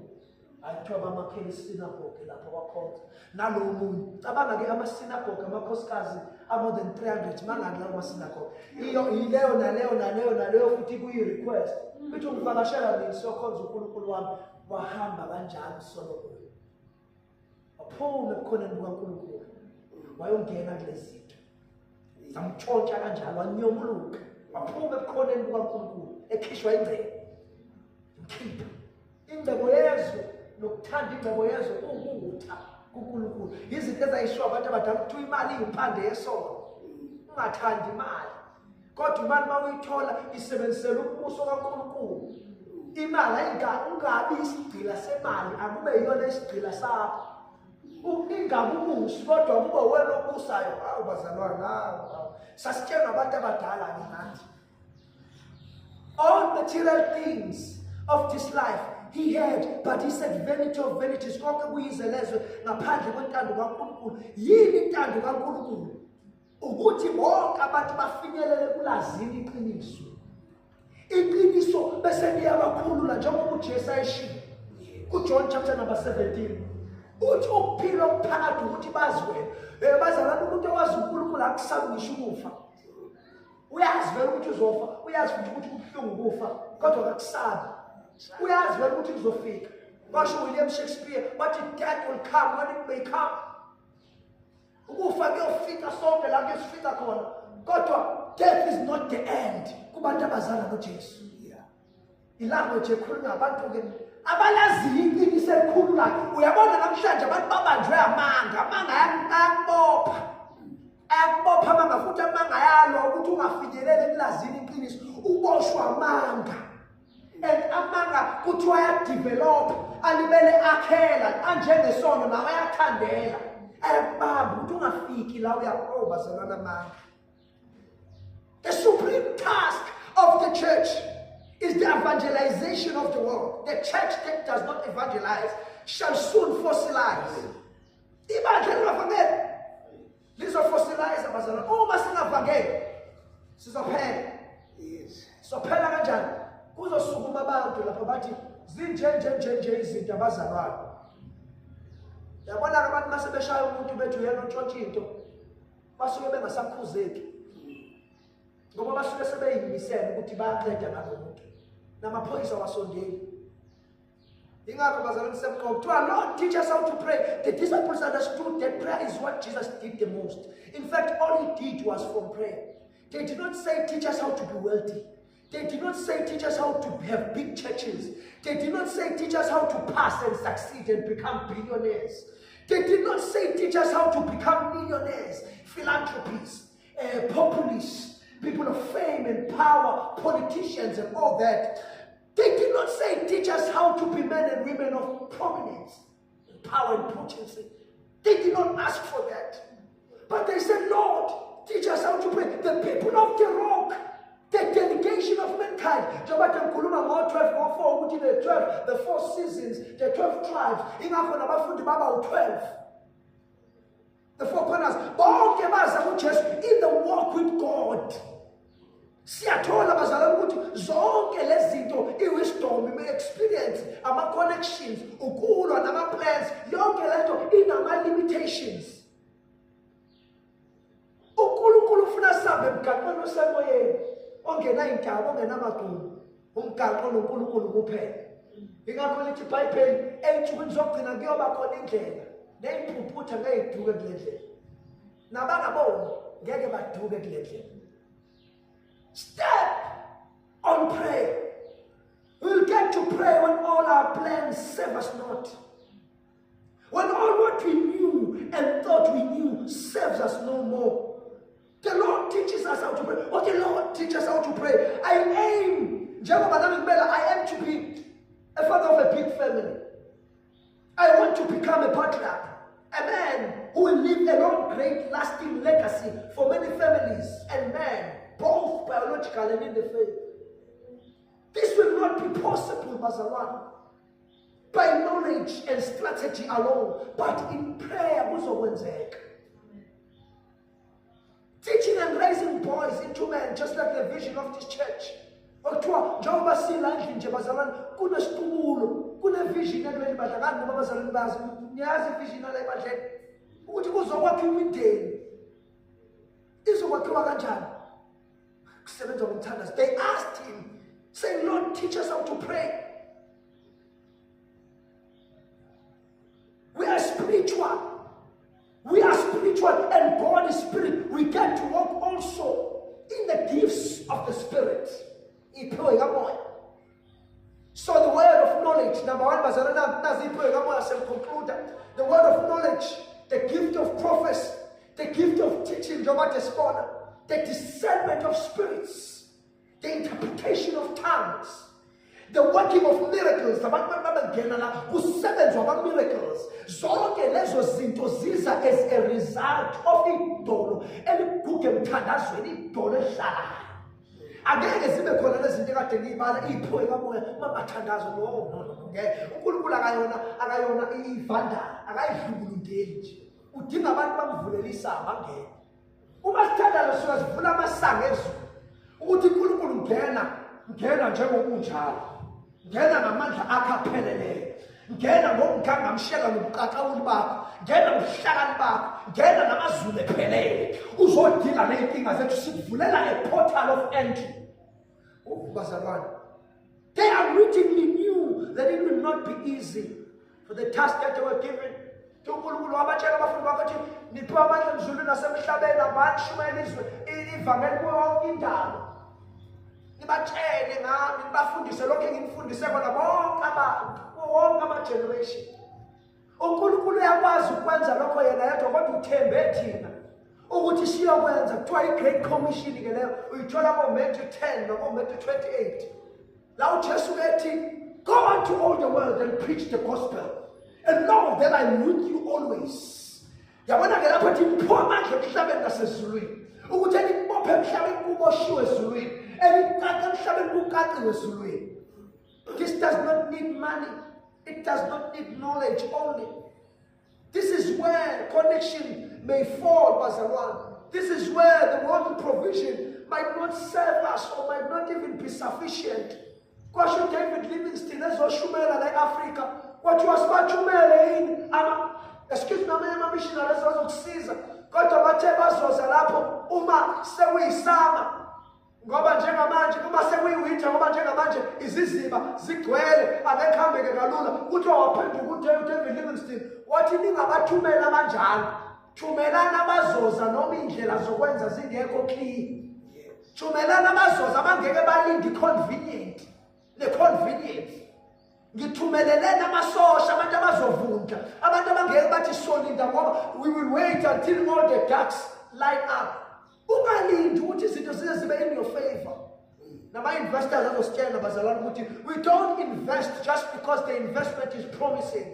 Ayithiwa bamakhele isinagoge lapho wakhonza. Nalowo muntu cabanga-ke amasinagoge amakhosikazi more than 300 mangaki lawo masinagoge. Yileyo naleyo futhi kuyi-request. Bithi ungivakashela nini siyokhonza uNkulunkulu wami. Wahamba kanjalo uSolomon. Waphuma ebukhoneni bukaNkulunkulu. Wayongena kule zinto. Zamtshontsha kanjalo wanyomuluka. Waphuma ebukhoneni bukaNkulunkulu ekhishwa ingcebo. Mkhipha. Ingcebo yezwe nokuthanda ingcebo yezwe ukutha kuNkulunkulu. Izinto ezayishiwa abantu abadala kuthiwa imali iyimpande yesono. Ungathandi imali. Kodwa imali mawuyithola isebenzisela ukubuso kaNkulunkulu. Imali ungabi isigcila semali, akube yiyona isigcila sakho. Ingabi ubusi kodwa kube wena obusayo. Hawu bazalwane hawo. Sasitshela abantu abadala ngingathi. All material things of this life he had, but he said vanity of vanities. Konke kuyizelezwe ngaphandle kwentando kaNkulunkulu. Yini intando kaNkulunkulu? Ukuthi bonke abantu bafinyelele kulazini iqiniso. Iqiniso bese liyabakhulula njengoba uJesu ayeshilo. KuJohn chapter number 17. Uthi ukuphila okuphakathi ukuthi bazwe. Bazalana umuntu owazi uNkulunkulu akusabi ngisho ukufa. Uyazi vele ukuthi uzofa, uyazi ukuthi kubuhlungu ukufa, kodwa akakusabi. Uyazi vele ukuthi kuzofika. Basho William Shakespeare, wathi death will come when it may come. Ukufa kuyofika sonke la kuyofika khona. Kodwa death is not the end. Kubantu abazalana noJesu. Ilanguage ekhulunywa abantu ke abalaziyo iqiniso elikhulu lakhe. Uyabona namhlanje abantu babanjwe amanga ayakubopha. Ayakubopha amanga futhi amanga yalo ukuthi ungafinyelele ekulazini iqiniso. Uboshwa amanga. And amanga kuthiwa ayadevelop, alibele akhela anjengesono nawe ayakhandela. Ayakubamba ukuthi ungafiki la uyakoba zelana amanga. The supreme task of the church is the evangelization of the world. The church that does not evangelize shall soon fossilize. Ibandla lingavangeli. lizofossilize bazalwane. Uma singavangeli sizophela. Yes. Sophela kanjani? Kuzosukuma abantu lapha bathi zinje izinto abazalwane. Yabona abantu mase beshaya umuntu bethu yena ontshontsha into basuke bengasakhuzeki. Ngoba basuke sebeyimisela ukuthi bayaqeda ngalomuntu. Namaphoyisa wasondeli. Ingakho bazalwane semqoka kuthiwa Lord teach us how to pray. The disciples understood that prayer is what Jesus did the most. In fact, all he did was from prayer. They did not say teach us how to be wealthy. They did not say teach us how to have big churches. They did not say teach us how to pass and succeed and become billionaires. They did not say teach us how to become millionaires, philanthropists, populists, people of fame and power, politicians and all that. They did not say teach us how to be men and women of prominence, power and potency. They did not ask for that. But they said, Lord, teach us how to pray. The people of the rock, the delegation of mankind. The 4 seasons, the 12 tribes. The 4 corners. In the walk with God. Siyathola bazalwane ukuthi zonke lezinto iwisdom experience ama connections ukulwa nama plans yonke lento inama limitations. uNkulunkulu ufuna sabe emgaqweni osemoyeni ongena intaba ongenamagqulu umgaqo noNkulunkulu kuphela. Ingakho lithi iBhayibheli ey'nsukwini zokugcina kuyoba khona indlela ney'phuputha ngeke kule ndlela nabangaboni ngeke baduke kule ndlela. Step on prayer. We'll get to pray when all our plans serve us not. When all what we knew and thought we knew serves us no more. The Lord teaches us how to pray. Okay, Lord, teach us how to pray. I aim to be a father of a big family. I want to become a patriarch. A man who will leave a long, great, lasting legacy for many families and men, both biological and in the faith. This will not be possible, bazalwane, by knowledge and strategy alone, but in prayer. Teaching and raising boys into men, just like the vision of this church. Njengoba silandli nje bazalwane kunesiqubulo kune-vision ekuleli badla kanti noma abazalwane bazi niyazi i-vision yale badleni ukuthi kuzokwakhiwa imindeni izokwakhiwa kanjani kusebenza ngomthandazo. They asked him saying, Lord, teach us how to pray. We are spiritual and God is spirit. We get to walk also in the gifts of the Spirit. So the word of knowledge, number one, the word of knowledge, the gift of prophecy, the gift of teaching, the discernment of spirits, the interpretation of tongues, the working of miracles, miracles. Zonke lezo zinto ziza as a result of idolo eliguge emthandazweni idolo ehlala. Angeke zibe khona lezi zinto kade ngiyibala ipho ekamoya mabathandazo no. uNkulunkulu akayona ivandala akayidlulundeli nje. Udinga abantu bamvulelisa bangena. Uma sithandazo suka sivula amasango ezulu ukuthi uNkulunkulu ngena njengokunjalo. Ngena ngamandla akhe apheleleyo. Ngena ngomgangamshela nobuqaqawuli bakho. Ngena ngobuhlakani bakho. Ngena namazulu ephelele. Uzodila ney'nkinga zethu sikuvulela a portal of entry. Bazalwane, they unwittingly knew that it would not be easy for the task that they were given. uNkulunkulu wabatshela abafundi bakhe ukuthi niphiwe amandla emzulwini nasemhlabeni abanishumayela izwe ivangeli kuyo yonke indawo. Nibatshele ngami nibafundise lokho engimfundise kona bonke abantu wonke ama-generation. uNkulunkulu uyakwazi ukwenza lokho yena yedwa kodwa uthembe thina ukuthi siyokwenza. Kuthiwa i-Great Commission ke leyo uyithola koMatthew 10 nakoMatthew 28. La uJesu ethi, go unto all the world and preach the gospel and know that I'm with you always. Yabona ke lapho ethi ngiphiwe amandla emhlabeni nasezulwini ukuthi enikubophe emhlabeni kuboshiwe ezulwini enikaqe emhlabeni kuqaqiwe ezulwini. This does not need money. It does not need knowledge only. This is where connection may fall, bazalwane. This is where the worldly provision might not serve us or might not even be sufficient. Kwasho David Livingstone ezoshumela la Africa. Kwathiwa sibajumele yini excuse me, ama missionaries bazokusiza. Kodwa bathe bazoza lapho uma sekuyisama. Ngoba njengamanje uma sekuyiwinter ngoba njengamanje iziziba zigcwele abekhambeke kalula. Kuthiwa waphenduka uDavid Livingstone wathi ningabathumela kanjani. Thumelana bazoza noma indlela zokwenza zingekho clear. Thumelana bazoza bangeke balinde convenient. Le-convenience. Ngithumelelene amasosha abantu abazovunda. Abantu abangeke bathi solinda ngoba we will wait until all the ducks line up. Ungalindi ukuthi izinto zize zibe in your favor. Nama-investors azositshela bazalwane ukuthi we don't invest just because the investment is promising.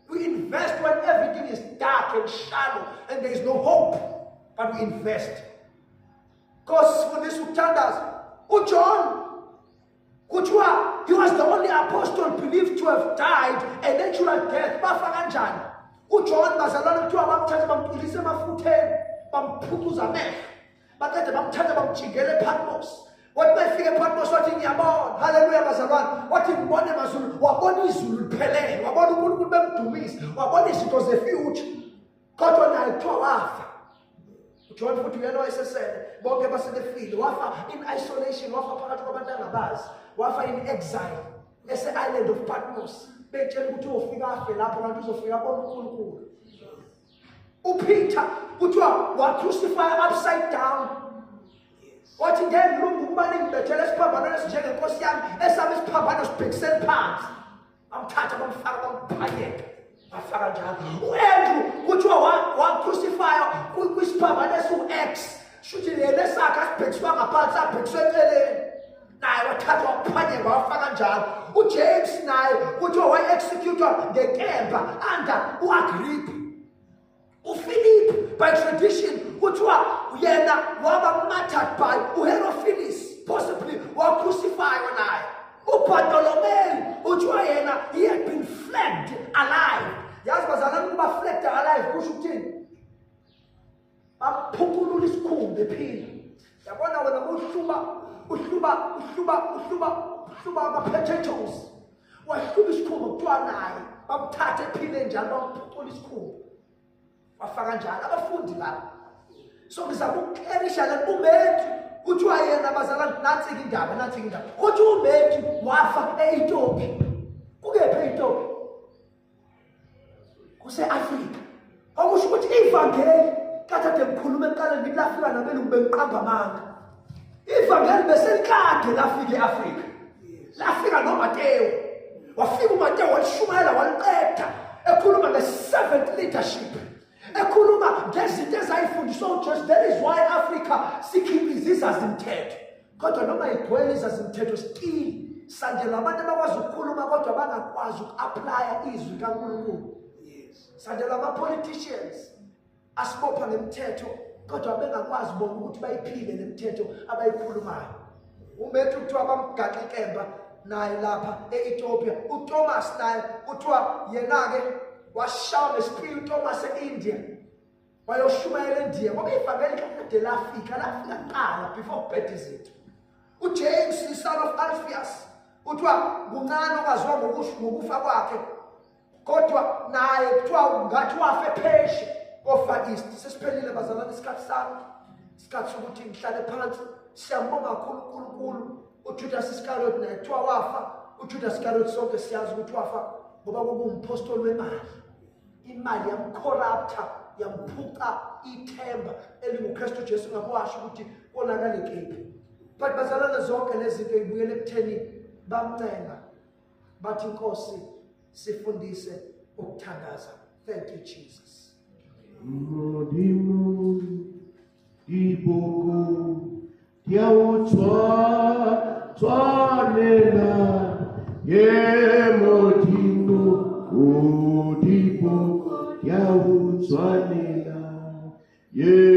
We invest when everything is dark and shallow and there is no hope. But we invest. Because for this uthandaza, uJohn, kuthiwa he was the only apostle believed to have died a natural death. Bafa kanjani? uJohn bazalwane kuthiwa bamthatha bamqilisa emafutheni, bamphukuza amehlo. Bakade bamthatha bamjingele ePatmos. Wathi befika ePatmos wathi ngiyabona. Haleluya bazalwane. Wathi ngibone mazulu, wabona izulu liphelele, wabona uNkulunkulu bemdumisa, wabona izinto ze-future. Kodwa naye kuthiwa wafa. uJohn futhi uyena wayesesele, bonke basebefile, wafa in isolation, wafa phakathi kwabantu angabazi. Wafa in exile, ese-island of Patmos. Betshela ukuthi ufika afe lapho kanti uzofika bona uNkulunkulu. uPeter kuthiwa wa-crucify upside down. Wathi ngeke ngilunge ukuba ningibethele esiphambanweni esinjengenkosi yami, esami isiphambano sibhekiseni phansi. Bamthatha bamfaka bamphanyeka. Bafaka njalo. U-Andrew kuthiwa wa-crucify kwisiphambano esiwu-X. Shuthi yena esakhe asibhekiswa ngaphansi abhekiswe eceleni. Naye wathathwa waphanyeka wafaka njalo. uJames naye kuthiwa wayi-executwa ngenkemba under u-Agrippa. uPhilip by tradition kuthiwa yena waba martyred by uHerophilus, possibly wa-crucifywa naye. uBartholomew kuthiwa yena he had been flagged alive. Yazi bazalwane ukuba flagged alive kusho ukuthini? Baphukulula isikhumba ephila. Yabona wena uhluba ama-potatoes. Wahluba isikhumba kuthiwa naye bamthatha ephile njalo bampucula isikhumba. Wafaka njalo abafundi lapho. So ngizama ukuklerisha la uMatthew kuthiwa yena bazalwane nansi indaba. Kuthi uMatthew wafa eEthiopia. Kukephi eEthiopia? Kuse-Afrika. Okusho ukuthi ivangeli kathathe ngikhuluma eqaleni ngithi lafika nabelungu bengiqamba amanga. Ivangeli beselikade lafika eAfrika. Lafika noMateyu. Wafika uMateyu walishumayela waliqeda. Ekhuluma nge-servant leadership. Ekhuluma ngezinto ezayifundiswa uJesu. That is why Africa sikhipha izizazimthetho. Kodwa noma igcwele izazimthetho still sandela abantu abakwazi ukukhuluma kodwa bangakwazi uku-applya izwi kaNkulunkulu. Sandela ama-politicians asibopha ngemithetho kodwa bengakwazi bona ukuthi bayiphile lemithetho abayikhulumayo. uMatthew kuthiwa bamgaxa inkemba naye lapha e-Ethiopia. uThomas naye kuthiwa yena-ke washawa ngesipili uThomas e-India. Wayoshumayela eNdiya ngoba ivangeli kade lafika kuqala before baptism. uJames the son of Alphaeus kuthiwa kuncane okwaziwa ngokufa kwakhe. Kodwa naye kuthiwa ngathi wafa ePesha oFar East. Sesiphelile bazalwane isikhathi sami. Isikhathi sokuthi ngihlale phansi. Siyambonga kakhulu uNkulunkulu. uJudas Iscariot naye kuthiwa wafa. uJudas Iscariot sonke siyazi ukuthi wafa ngoba kwakuwumpostoli wemali. Imali yamcorrupta, yamphuca ithemba elinguKristu Jesu ngabowasho ukuthi konakale kephi. But bazalwane zonke lezi zinto ibuyele ekutheni bamncenga bathi Nkosi sifundise ukuthandaza. Thank you Jesus. Modimo iboko twalela ye modimo udiboko twalela ye